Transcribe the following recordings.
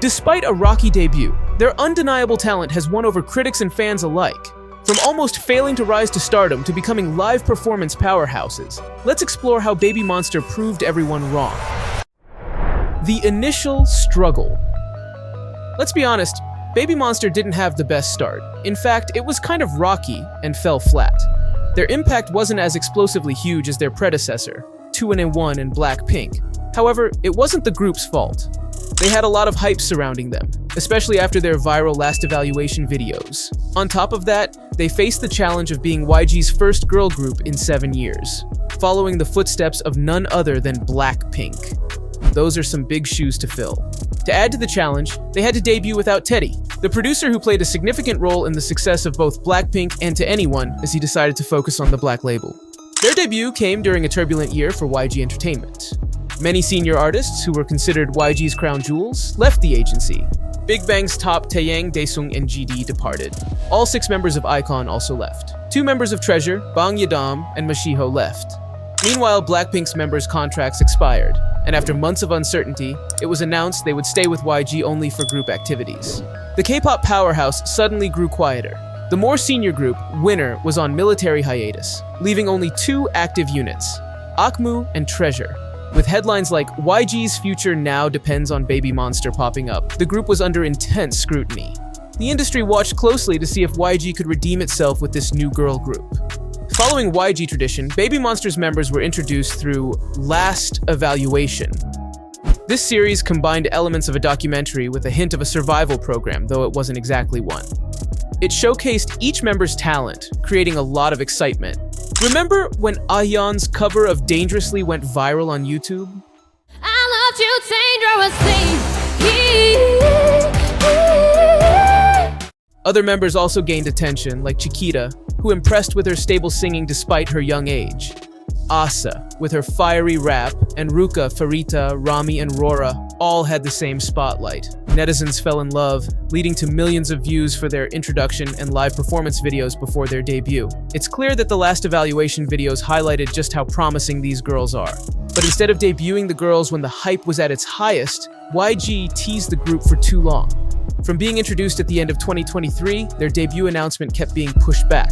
Despite a rocky debut, their undeniable talent has won over critics and fans alike. From almost failing to rise to stardom to becoming live performance powerhouses, let's explore how BabyMonster proved everyone wrong. The initial struggle. Let's be honest, BabyMonster didn't have the best start. In fact, it was kind of rocky and fell flat. Their impact wasn't as explosively huge as their predecessor, 2NE1 and Blackpink. However, it wasn't the group's fault. They had a lot of hype surrounding them, especially after their viral last evaluation videos. On top of that, they faced the challenge of being YG's first girl group in 7 years, following the footsteps of none other than Blackpink. Those are some big shoes to fill. To add to the challenge, they had to debut without Teddy, the producer who played a significant role in the success of both Blackpink and To Anyone as he decided to focus on the Black label. Their debut came during a turbulent year for YG Entertainment. Many senior artists who were considered YG's crown jewels left the agency. Big Bang's top Taeyang, Daesung, and GD departed. All 6 members of iKON also left. 2 members of Treasure, Bang Yadam, and Mashiho left. Meanwhile, Blackpink's members' contracts expired, and after months of uncertainty, it was announced they would stay with YG only for group activities. The K-pop powerhouse suddenly grew quieter. The more senior group, Winner, was on military hiatus, leaving only 2 active units, Akmu and Treasure. With headlines like YG's future now depends on BabyMonster popping up, the group was under intense scrutiny. The industry watched closely to see if YG could redeem itself with this new girl group. Following YG tradition, BabyMonster's members were introduced through Last Evaluation. This series combined elements of a documentary with a hint of a survival program, though it wasn't exactly one. It showcased each member's talent, creating a lot of excitement. Remember when Ayeon's cover of Dangerously went viral on YouTube? I loved you dangerously. Other members also gained attention, like Chiquita, who impressed with her stable singing despite her young age. Asa, with her fiery rap, and Ruka, Farita, Rami, and Rora all had the same spotlight. Netizens fell in love, leading to millions of views for their introduction and live performance videos before their debut. It's clear that the last evaluation videos highlighted just how promising these girls are. But instead of debuting the girls when the hype was at its highest, YG teased the group for too long. From being introduced at the end of 2023, their debut announcement kept being pushed back.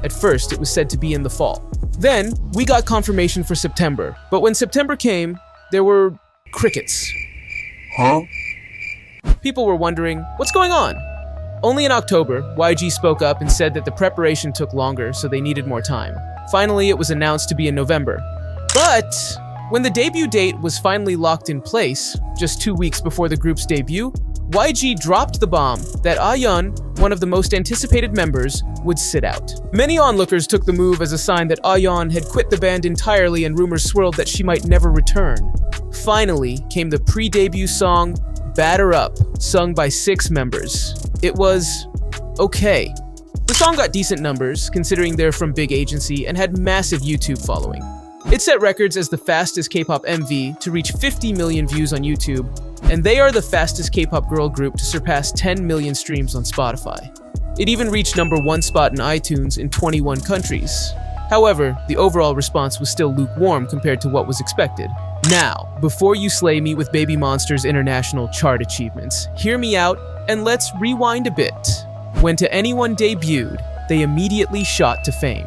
At first, it was said to be in the fall. Then, we got confirmation for September, but when September came, there were crickets. Huh? People were wondering, what's going on? Only in October, YG spoke up and said that the preparation took longer, so they needed more time. Finally, it was announced to be in November. But when the debut date was finally locked in place, just 2 weeks before the group's debut, YG dropped the bomb that Ayeon, one of the most anticipated members, would sit out. Many onlookers took the move as a sign that Ayeon had quit the band entirely, and rumors swirled that she might never return. Finally came the pre-debut song, Batter Up, sung by 6 members. It was okay. The song got decent numbers, considering they're from big agency and had massive YouTube following. It set records as the fastest K-pop MV to reach 50 million views on YouTube, and they are the fastest K-pop girl group to surpass 10 million streams on Spotify. It even reached #1 spot in iTunes in 21 countries. However, the overall response was still lukewarm compared to what was expected. Now, before you slay me with BabyMonster's international chart achievements, hear me out and let's rewind a bit. When To Anyone debuted, they immediately shot to fame.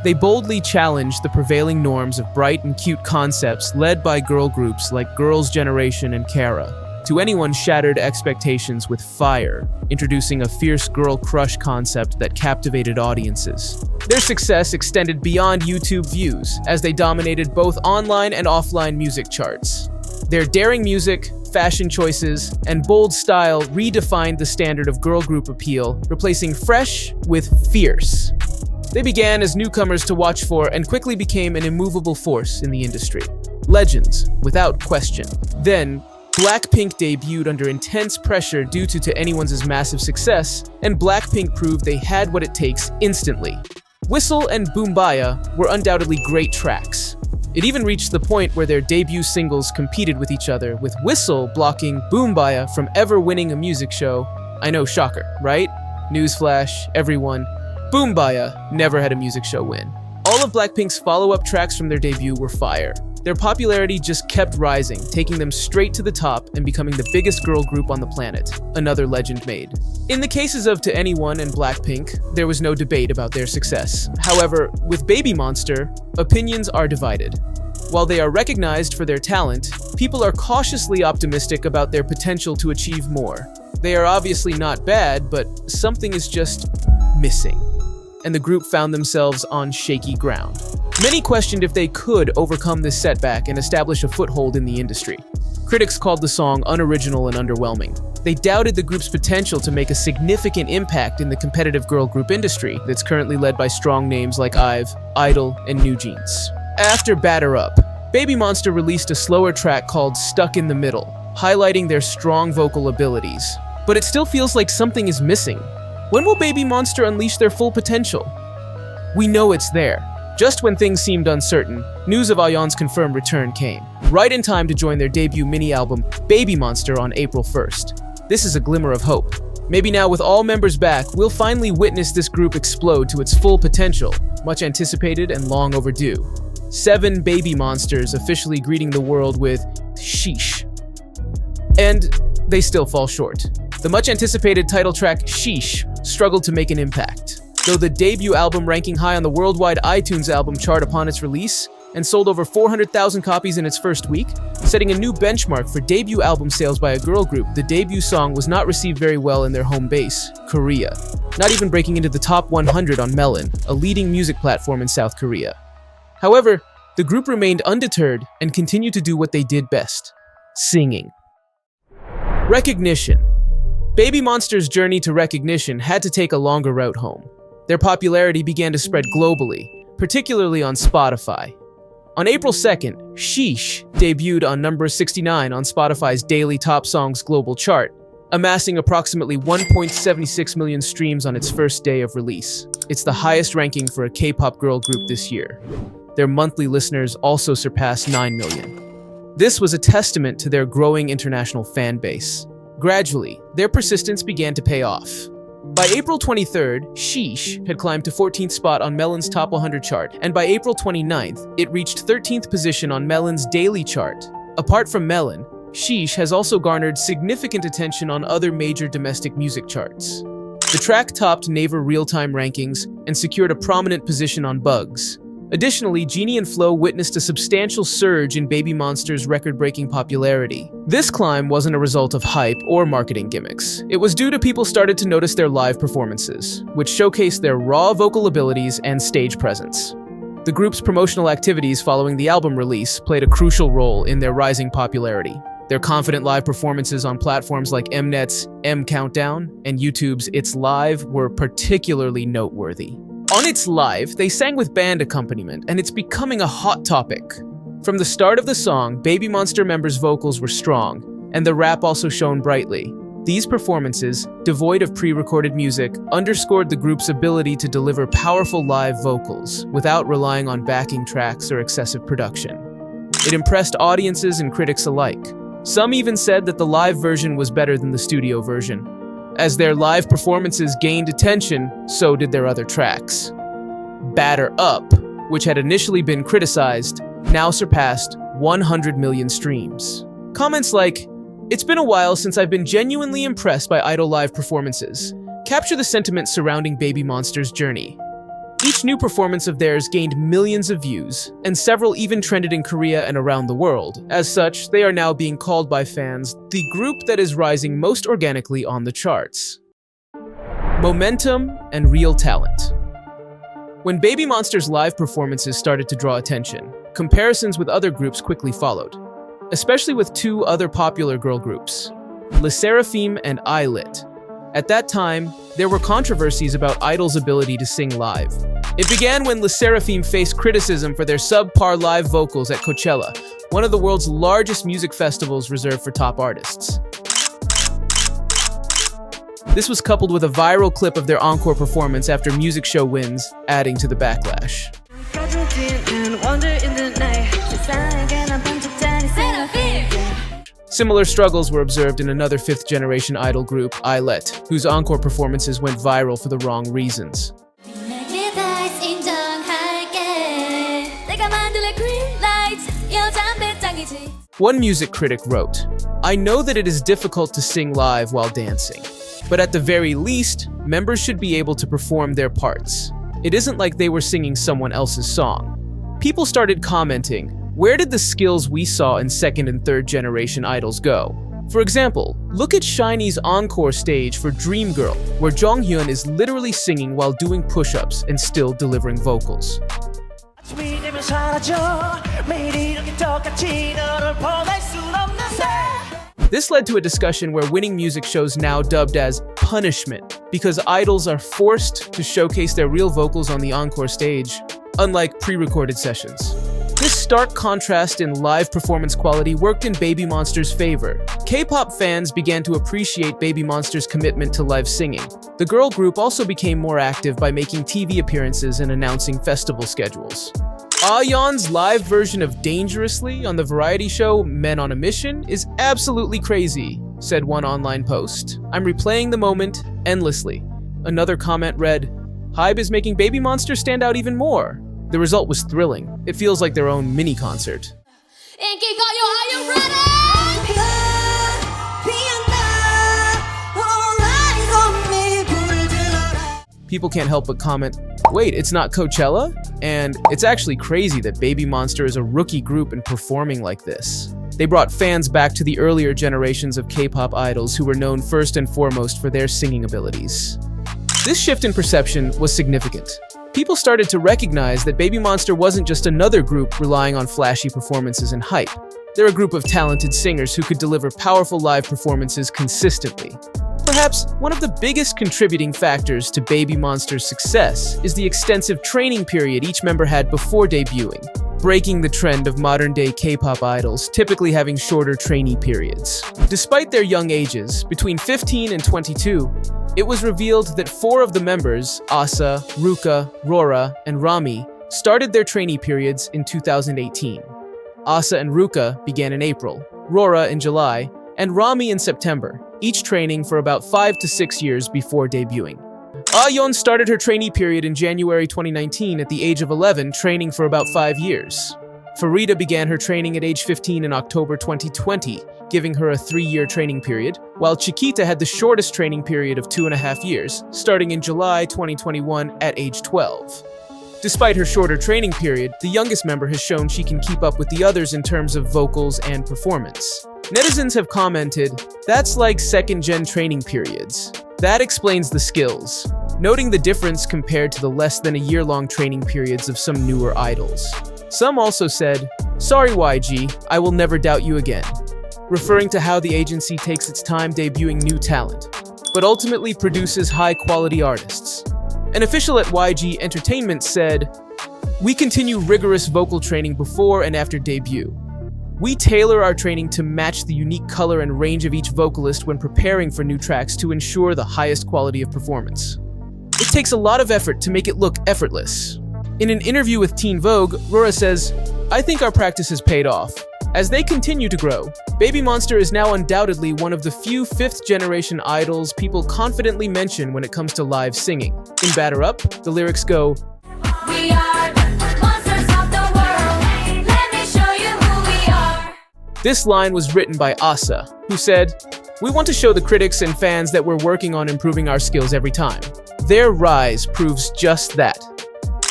They boldly challenged the prevailing norms of bright and cute concepts led by girl groups like Girls' Generation and Kara. To Anyone shattered expectations with fire, introducing a fierce girl crush concept that captivated audiences. Their success extended beyond YouTube views, as they dominated both online and offline music charts. Their daring music, fashion choices, and bold style redefined the standard of girl group appeal, replacing fresh with fierce. They began as newcomers to watch for and quickly became an immovable force in the industry. Legends, without question. Then, Blackpink debuted under intense pressure due to Anyone's massive success, and Blackpink proved they had what it takes instantly. Whistle and Boombaya were undoubtedly great tracks. It even reached the point where their debut singles competed with each other, with Whistle blocking Boombaya from ever winning a music show. I know, shocker, right? Newsflash, everyone. Boombaya never had a music show win. All of Blackpink's follow-up tracks from their debut were fire. Their popularity just kept rising, taking them straight to the top and becoming the biggest girl group on the planet, another legend made. In the cases of To Anyone and Blackpink, there was no debate about their success. However, with BabyMonster, opinions are divided. While they are recognized for their talent, people are cautiously optimistic about their potential to achieve more. They are obviously not bad, but something is just missing, and the group found themselves on shaky ground. Many questioned if they could overcome this setback and establish a foothold in the industry. Critics called the song unoriginal and underwhelming. They doubted the group's potential to make a significant impact in the competitive girl group industry that's currently led by strong names like IVE, Idol, and New Jeans. After Batter Up, BabyMonster released a slower track called Stuck in the Middle, highlighting their strong vocal abilities. But it still feels like something is missing. When will BabyMonster unleash their full potential? We know it's there. Just when things seemed uncertain, news of Ayeon's confirmed return came, right in time to join their debut mini-album, BabyMonster, on April 1st. This is a glimmer of hope. Maybe now, with all members back, we'll finally witness this group explode to its full potential, much anticipated and long overdue. 7 BabyMonsters officially greeting the world with Sheesh. And they still fall short. The much-anticipated title track, Sheesh, struggled to make an impact. Though the debut album ranking high on the worldwide iTunes album chart upon its release, and sold over 400,000 copies in its first week, setting a new benchmark for debut album sales by a girl group, the debut song was not received very well in their home base, Korea, not even breaking into the top 100 on Melon, a leading music platform in South Korea. However, the group remained undeterred and continued to do what they did best: singing. Recognition. BabyMonster's journey to recognition had to take a longer route home. Their popularity began to spread globally, particularly on Spotify. On April 2nd, Sheesh debuted on number 69 on Spotify's Daily Top Songs global chart, amassing approximately 1.76 million streams on its first day of release. It's the highest ranking for a K-pop girl group this year. Their monthly listeners also surpassed 9 million. This was a testament to their growing international fan base. Gradually, their persistence began to pay off. By April 23rd, Sheesh had climbed to 14th spot on Melon's Top 100 chart, and by April 29th, it reached 13th position on Melon's daily chart. Apart from Melon, Sheesh has also garnered significant attention on other major domestic music charts. The track topped Naver real-time rankings and secured a prominent position on Bugs. Additionally, Genie and Flo witnessed a substantial surge in BabyMonster's record-breaking popularity. This climb wasn't a result of hype or marketing gimmicks. It was due to people started to notice their live performances, which showcased their raw vocal abilities and stage presence. The group's promotional activities following the album release played a crucial role in their rising popularity. Their confident live performances on platforms like Mnet's M Countdown and YouTube's It's Live were particularly noteworthy. On It's Live, they sang with band accompaniment, and it's becoming a hot topic. From the start of the song, BabyMonster members' vocals were strong, and the rap also shone brightly. These performances, devoid of pre-recorded music, underscored the group's ability to deliver powerful live vocals without relying on backing tracks or excessive production. It impressed audiences and critics alike. Some even said that the live version was better than the studio version. As their live performances gained attention, so did their other tracks. Batter Up, which had initially been criticized, now surpassed 100 million streams. Comments like, "It's been a while since I've been genuinely impressed by Idol live performances," capture the sentiment surrounding BabyMonster's journey. Each new performance of theirs gained millions of views, and several even trended in Korea and around the world. As such, they are now being called by fans the group that is rising most organically on the charts. Momentum and real talent. When BabyMonster's live performances started to draw attention, comparisons with other groups quickly followed, especially with 2 other popular girl groups, LE SSERAFIM and iLit. At that time, there were controversies about Idol's ability to sing live. It began when LE SSERAFIM faced criticism for their subpar live vocals at Coachella, one of the world's largest music festivals reserved for top artists. This was coupled with a viral clip of their encore performance after music show wins, adding to the backlash. Similar struggles were observed in another 5th-generation idol group, iLit, whose encore performances went viral for the wrong reasons. One music critic wrote, "I know that it is difficult to sing live while dancing, but at the very least, members should be able to perform their parts. It isn't like they were singing someone else's song." People started commenting, where did the skills we saw in second and third generation idols go? For example, look at SHINee's encore stage for Dream Girl, where Jonghyun is literally singing while doing push-ups and still delivering vocals. This led to a discussion where winning music shows now dubbed as punishment, because idols are forced to showcase their real vocals on the encore stage, unlike pre-recorded sessions. This stark contrast in live performance quality worked in BabyMonster's favor. K-pop fans began to appreciate BabyMonster's commitment to live singing. The girl group also became more active by making TV appearances and announcing festival schedules. Ayeon's live version of Dangerously on the variety show Men on a Mission is absolutely crazy, said one online post. I'm replaying the moment endlessly. Another comment read, Hybe is making BabyMonster stand out even more. The result was thrilling. It feels like their own mini concert. Are you ready? People can't help but comment, wait, it's not Coachella? And it's actually crazy that BabyMonster is a rookie group and performing like this. They brought fans back to the earlier generations of K-pop idols who were known first and foremost for their singing abilities. This shift in perception was significant. People started to recognize that BabyMonster wasn't just another group relying on flashy performances and hype. They're a group of talented singers who could deliver powerful live performances consistently. Perhaps one of the biggest contributing factors to BabyMonster's success is the extensive training period each member had before debuting, breaking the trend of modern-day K-pop idols typically having shorter trainee periods. Despite their young ages, between 15 and 22, it was revealed that 4 of the members, Asa, Ruka, Rora, and Rami, started their trainee periods in 2018. Asa and Ruka began in April, Rora in July, and Rami in September, each training for about 5 to 6 years before debuting. Ayeon started her trainee period in January 2019 at the age of 11, training for about 5 years. Farida began her training at age 15 in October 2020, giving her a 3-year training period, while Chiquita had the shortest training period of 2.5 years, starting in July 2021 at age 12. Despite her shorter training period, the youngest member has shown she can keep up with the others in terms of vocals and performance. Netizens have commented, that's like second-gen training periods. That explains the skills, noting the difference compared to the less than a year-long training periods of some newer idols. Some also said, sorry YG, I will never doubt you again, referring to how the agency takes its time debuting new talent, but ultimately produces high-quality artists. An official at YG Entertainment said, we continue rigorous vocal training before and after debut. We tailor our training to match the unique color and range of each vocalist when preparing for new tracks to ensure the highest quality of performance. It takes a lot of effort to make it look effortless. In an interview with Teen Vogue, Rora says, I think our practice has paid off. As they continue to grow, BabyMonster is now undoubtedly one of the few 5th-generation idols people confidently mention when it comes to live singing. In Batter Up, the lyrics go, We are monsters of the world. Let me show you who we are. This line was written by Asa, who said, we want to show the critics and fans that we're working on improving our skills every time. Their rise proves just that.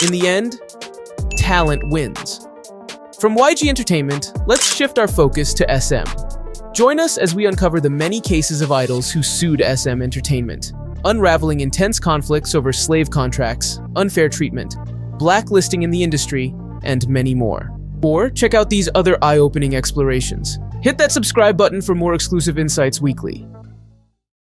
In the end, talent wins. From YG Entertainment, let's shift our focus to SM. Join us as we uncover the many cases of idols who sued SM Entertainment, unraveling intense conflicts over slave contracts, unfair treatment, blacklisting in the industry, and many more. Or check out these other eye-opening explorations. Hit that subscribe button for more exclusive insights weekly.